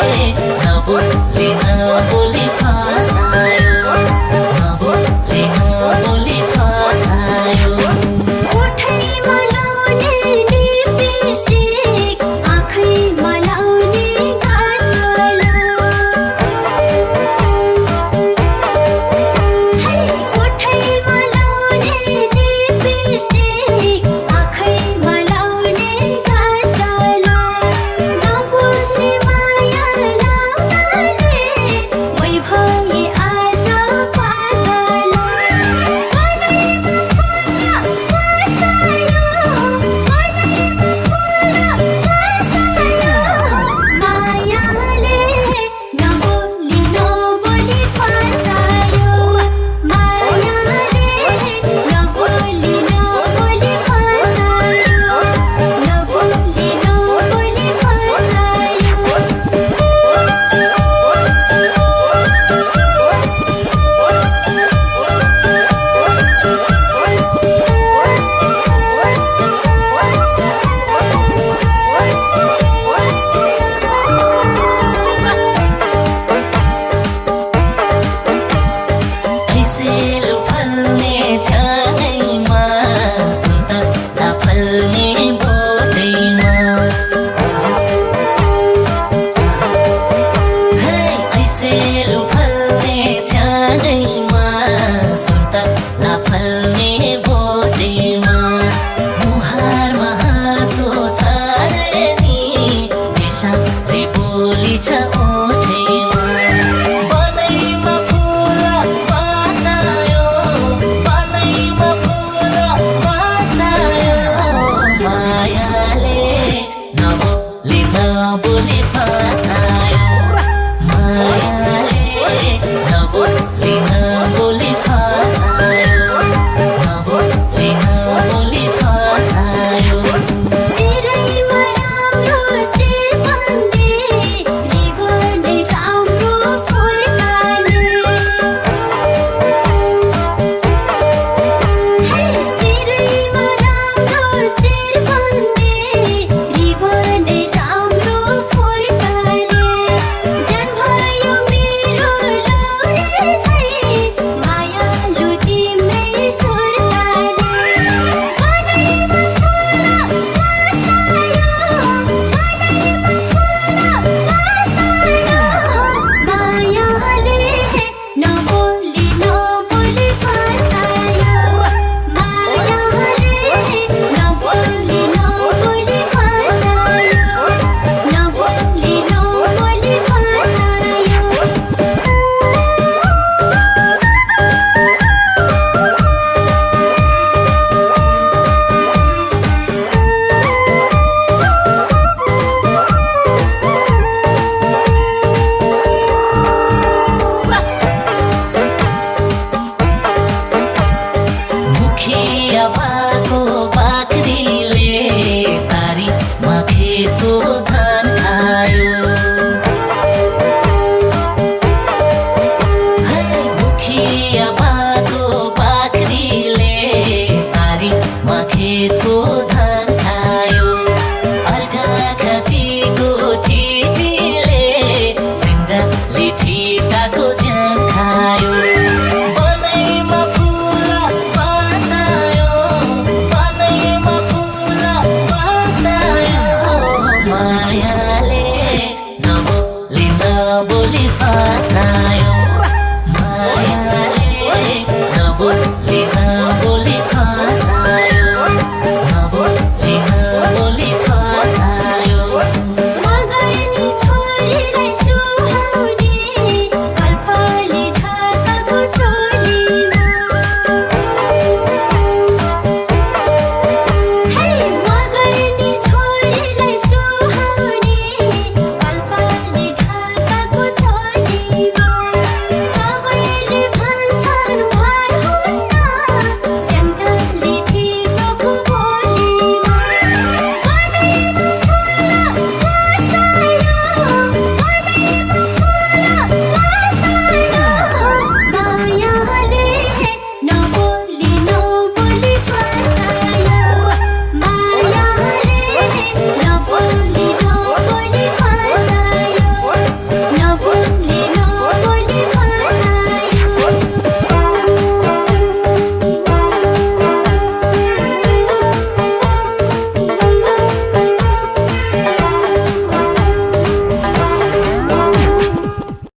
नबोली नबोली फसायो नबोली नबोली फसायो ओठैमा लाउने लिपस्टिक आँखैमा लाउने काजल ओठैमा लाउने लिपस्टिक आँखैमा लाउने काजल नबुझ्ने माया लाउनाले मै भए आज पागल मनैमा फुल बसायो मनैमा फुल बसायो मायाले नबोली नबोली फसायो मायाले नबोली नबोली फसायो नबोली नबोली ऐसे फल्ने छानैमा सुन्तला फल्ने बोटैमा ऐसे फल्ने छानैमा सुन्तला फल्ने बोटैमा मुहारमा हाँसो छारे नि बेसारे बोली छ ओठैमा बनैमा फुल बसायो बनैमा फुल बसायो मायाले नबोली नबोली फसायो मायाले नबोली नबोली फसायो नबोली नबोली फसायो सिरैमा राम्रो शिरबन्दी रिबनले राम्रो फुर्काले सिरैमा राम्रो शिरबन्दी रिबनले राम्रो फुर्काले जान भयो मेरो लौरे छै मायालु तिम्रै सुर्ताले मनैमा फुल बसायो मनैमा फुल बसायो मायाले नबोली नबोली फसायो मायाले नबोली नबोली फसायो नबोली नबोली फसायो मुखिया भएको बाख्रीले बारीमा खेतको धान खायो मुखिया भएको बाख्रीले बारीमा खेतको धान खायो अर्काका चिको ठिटीले सिन्जाले ठिटाको ज्यान खायो बनैमा फुल बसायो बनैमा फुल बसायो मायाले नबोली नबोली फसायो